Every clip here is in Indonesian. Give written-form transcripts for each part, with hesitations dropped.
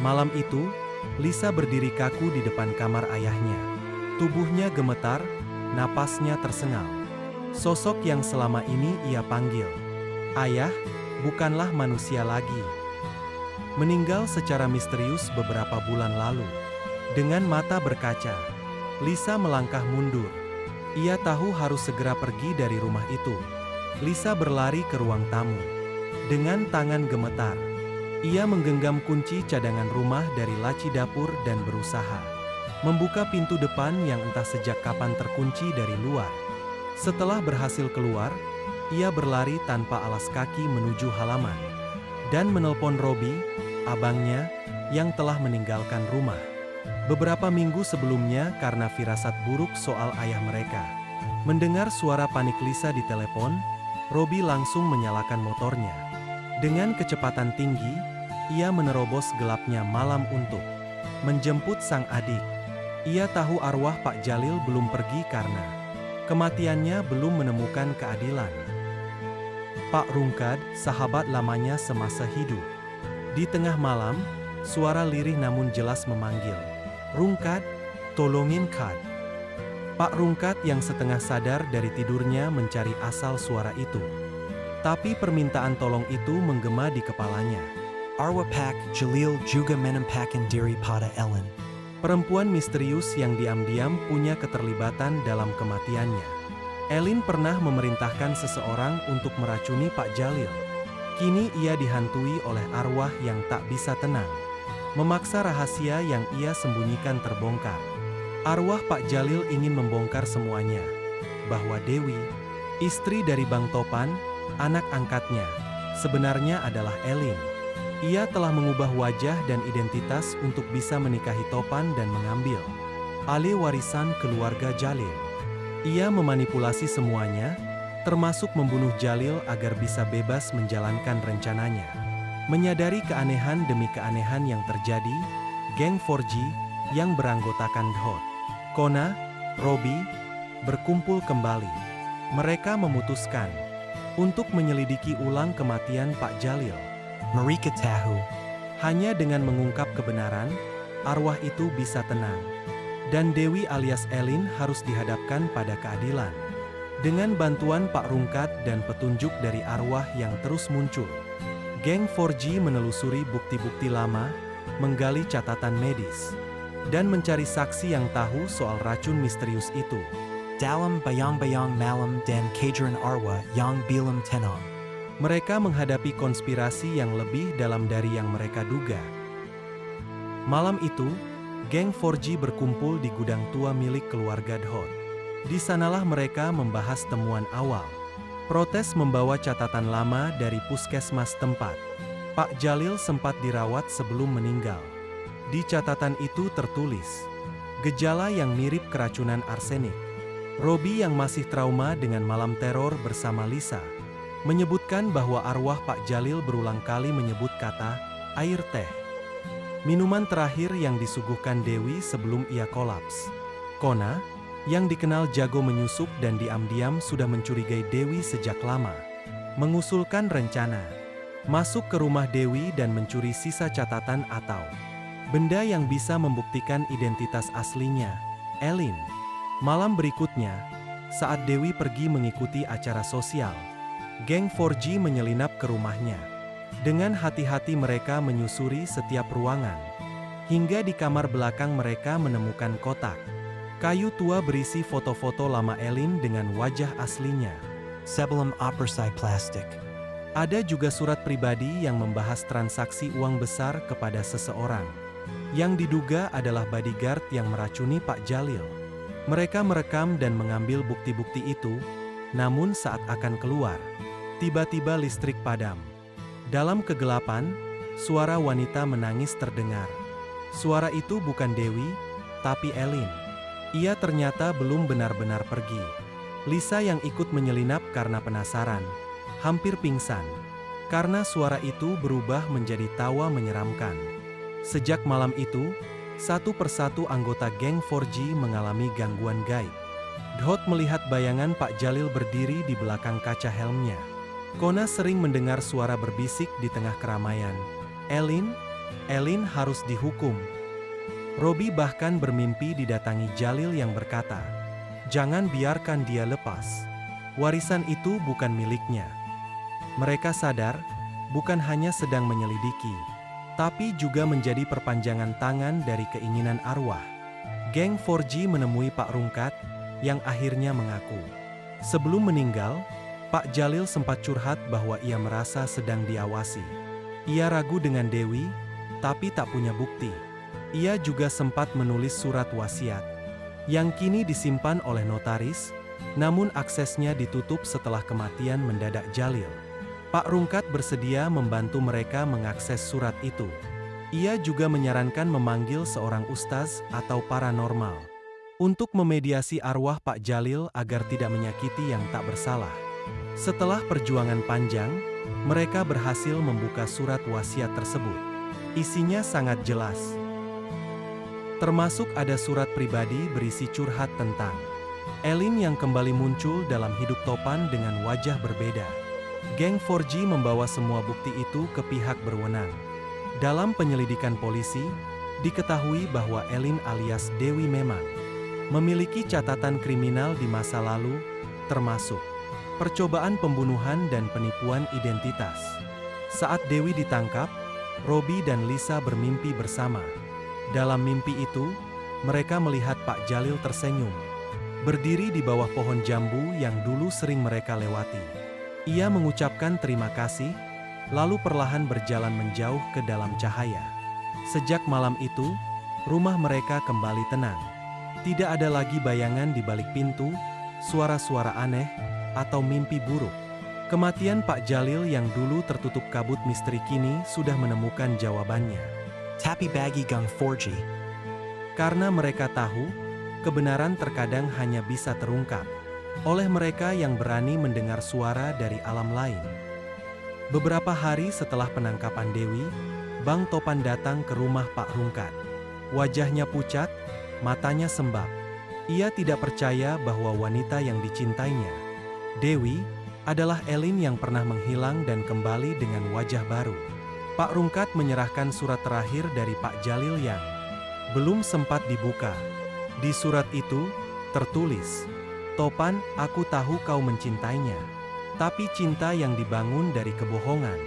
Malam itu, Lisa berdiri kaku di depan kamar ayahnya. Tubuhnya gemetar, napasnya tersengal. Sosok yang selama ini ia panggil ayah, bukanlah manusia lagi. Meninggal secara misterius beberapa bulan lalu. Dengan mata berkaca, Lisa melangkah mundur. Ia tahu harus segera pergi dari rumah itu. Lisa berlari ke ruang tamu. Dengan tangan gemetar, ia menggenggam kunci cadangan rumah dari laci dapur dan berusaha membuka pintu depan yang entah sejak kapan terkunci dari luar. Setelah berhasil keluar, ia berlari tanpa alas kaki menuju halaman dan menelpon Robbie, abangnya, yang telah meninggalkan rumah beberapa minggu sebelumnya karena firasat buruk soal ayah mereka. Mendengar suara panik Lisa di telepon, Robbie langsung menyalakan motornya. Dengan kecepatan tinggi, ia menerobos gelapnya malam untuk menjemput sang adik. Ia tahu arwah Pak Jalil belum pergi karena kematiannya belum menemukan keadilan. Pak Rungkad, sahabat lamanya semasa hidup. Di tengah malam, suara lirih namun jelas memanggil, "Rungkad, tolongin Kad." Pak Rungkad yang setengah sadar dari tidurnya mencari asal suara itu. Tapi permintaan tolong itu menggema di kepalanya. Arwah Pak Jalil juga menampakkan diri pada Ellen. Perempuan misterius yang diam-diam punya keterlibatan dalam kematiannya. Ellen pernah memerintahkan seseorang untuk meracuni Pak Jalil. Kini ia dihantui oleh arwah yang tak bisa tenang. Memaksa rahasia yang ia sembunyikan terbongkar. Arwah Pak Jalil ingin membongkar semuanya. Bahwa Dewi, istri dari Bang Topan, anak angkatnya, sebenarnya adalah Ellen. Ia telah mengubah wajah dan identitas untuk bisa menikahi Topan dan mengambil alih warisan keluarga Jalil. Ia memanipulasi semuanya, termasuk membunuh Jalil agar bisa bebas menjalankan rencananya. Menyadari keanehan demi keanehan yang terjadi, geng 4G yang beranggotakan Dhot, Kona, Robbie, berkumpul kembali. Mereka memutuskan untuk menyelidiki ulang kematian Pak Jalil. Mereka tahu, Hanya dengan mengungkap kebenaran, arwah itu bisa tenang. Dan Dewi alias Ellen harus dihadapkan pada keadilan. Dengan bantuan Pak Rungkad dan petunjuk dari arwah yang terus muncul, geng 4G menelusuri bukti-bukti lama, menggali catatan medis, dan mencari saksi yang tahu soal racun misterius itu. dalam bayang-bayang malam dan kejaran arwah yang bilam tenang. Mereka menghadapi konspirasi yang lebih dalam dari yang mereka duga. Malam itu, geng 4G berkumpul di gudang tua milik keluarga Dhot. Di sanalah mereka membahas temuan awal. Protes membawa catatan lama dari puskesmas tempat. Pak Jalil sempat dirawat sebelum meninggal. Di catatan itu tertulis, gejala yang mirip keracunan arsenik. Robbie yang masih trauma dengan malam teror bersama Lisa, menyebutkan bahwa arwah Pak Jalil berulang kali menyebut kata air teh. Minuman terakhir yang disuguhkan Dewi sebelum ia kolaps. Kona, yang dikenal jago menyusup dan diam-diam sudah mencurigai Dewi sejak lama, mengusulkan rencana masuk ke rumah Dewi dan mencuri sisa catatan atau benda yang bisa membuktikan identitas aslinya, Ellen. Malam berikutnya, saat Dewi pergi mengikuti acara sosial, geng 4G menyelinap ke rumahnya. Dengan hati-hati mereka menyusuri setiap ruangan. Hingga di kamar belakang mereka menemukan kotak kayu tua berisi foto-foto lama Ellen dengan wajah aslinya. Sebelum operasi plastik. Ada juga surat pribadi yang membahas transaksi uang besar kepada seseorang, yang diduga adalah bodyguard yang meracuni Pak Jalil. Mereka merekam dan mengambil bukti-bukti itu, namun saat akan keluar, tiba-tiba listrik padam. Dalam kegelapan, suara wanita menangis terdengar. Suara itu bukan Dewi, tapi Ellen. Ia ternyata belum benar-benar pergi. Lisa yang ikut menyelinap karena penasaran, hampir pingsan. Karena suara itu berubah menjadi tawa menyeramkan. Sejak malam itu, satu persatu anggota geng 4G mengalami gangguan gaib. Dhot melihat bayangan Pak Jalil berdiri di belakang kaca helmnya. Kona sering mendengar suara berbisik di tengah keramaian. Ellen, Elin harus dihukum. Robi bahkan bermimpi didatangi Jalil yang berkata, "Jangan biarkan dia lepas. Warisan itu bukan miliknya." Mereka sadar, bukan hanya sedang menyelidiki, tapi juga menjadi perpanjangan tangan dari keinginan arwah. Geng 4G menemui Pak Rungkat, yang akhirnya mengaku. Sebelum meninggal, Pak Jalil sempat curhat bahwa ia merasa sedang diawasi. Ia ragu dengan Dewi, tapi tak punya bukti. Ia juga sempat menulis surat wasiat, yang kini disimpan oleh notaris, namun aksesnya ditutup setelah kematian mendadak Jalil. Pak Rungkat bersedia membantu mereka mengakses surat itu. Ia juga menyarankan memanggil seorang ustaz atau paranormal untuk memediasi arwah Pak Jalil agar tidak menyakiti yang tak bersalah. Setelah perjuangan panjang, mereka berhasil membuka surat wasiat tersebut. Isinya sangat jelas. Termasuk ada surat pribadi berisi curhat tentang Elin yang kembali muncul dalam hidup Topan dengan wajah berbeda. Geng 4G membawa semua bukti itu ke pihak berwenang. Dalam penyelidikan polisi, diketahui bahwa Elin alias Dewi memang memiliki catatan kriminal di masa lalu, termasuk percobaan pembunuhan dan penipuan identitas. Saat Dewi ditangkap, Robi dan Lisa bermimpi bersama. Dalam mimpi itu, mereka melihat Pak Jalil tersenyum, berdiri di bawah pohon jambu yang dulu sering mereka lewati. Ia mengucapkan terima kasih, lalu perlahan berjalan menjauh ke dalam cahaya. Sejak malam itu, rumah mereka kembali tenang. Tidak ada lagi bayangan di balik pintu, suara-suara aneh, atau mimpi buruk. Kematian Pak Jalil yang dulu tertutup kabut misteri kini sudah menemukan jawabannya. Tapi bagi Gang 4G, Karena mereka tahu, kebenaran terkadang hanya bisa terungkap oleh mereka yang berani mendengar suara dari alam lain. Beberapa hari setelah penangkapan Dewi, Bang Topan datang ke rumah Pak Rungkat. Wajahnya pucat, matanya sembab. Ia tidak percaya bahwa wanita yang dicintainya, Dewi, adalah Elin yang pernah menghilang dan kembali dengan wajah baru. Pak Rungkat menyerahkan surat terakhir dari Pak Jalil yang belum sempat dibuka. Di surat itu, tertulis, "Topan, aku tahu kau mencintainya. Tapi cinta yang dibangun dari kebohongan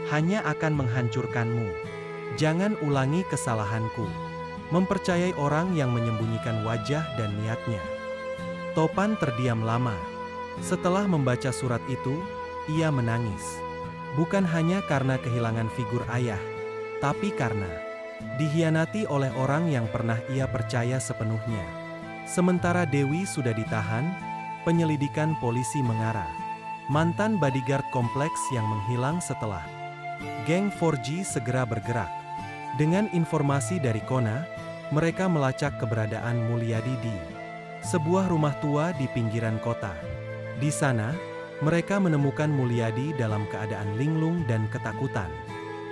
hanya akan menghancurkanmu. Jangan ulangi kesalahanku. Mempercayai orang yang menyembunyikan wajah dan niatnya." Topan terdiam lama. Setelah membaca surat itu, ia menangis. Bukan hanya karena kehilangan figur ayah, tapi karena dihianati oleh orang yang pernah ia percaya sepenuhnya. Sementara Dewi sudah ditahan, penyelidikan polisi mengarah. Mantan bodyguard kompleks yang menghilang setelah Geng 4G segera bergerak. Dengan informasi dari Kona, mereka melacak keberadaan Mulyadi di sebuah rumah tua di pinggiran kota. Di sana, mereka menemukan Mulyadi dalam keadaan linglung dan ketakutan.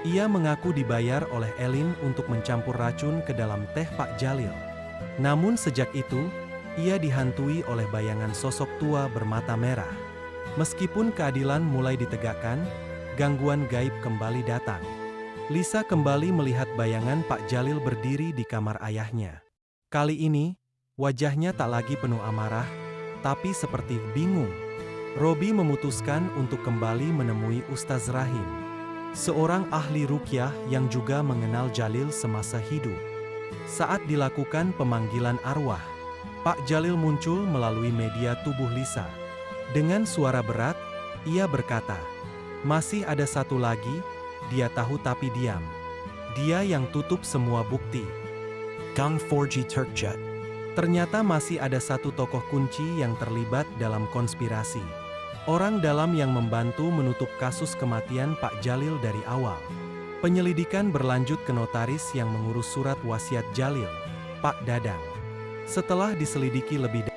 Ia mengaku dibayar oleh Elin untuk mencampur racun ke dalam teh Pak Jalil. Namun sejak itu, ia dihantui oleh bayangan sosok tua bermata merah. Meskipun keadilan mulai ditegakkan, gangguan gaib kembali datang. Lisa kembali melihat bayangan Pak Jalil berdiri di kamar ayahnya. Kali ini, wajahnya tak lagi penuh amarah, tapi seperti bingung. Robi memutuskan untuk kembali menemui Ustaz Rahim, seorang ahli ruqyah yang juga mengenal Jalil semasa hidup. Saat dilakukan pemanggilan arwah, Pak Jalil muncul melalui media tubuh Lisa. Dengan suara berat, ia berkata, "Masih ada satu lagi, dia tahu tapi diam. Dia yang tutup semua bukti." Gang 4G Turkjet. Ternyata masih ada satu tokoh kunci yang terlibat dalam konspirasi. Orang dalam yang membantu menutup kasus kematian Pak Jalil dari awal. Penyelidikan berlanjut ke notaris yang mengurus surat wasiat Jalil, Pak Dadang. Setelah diselidiki lebih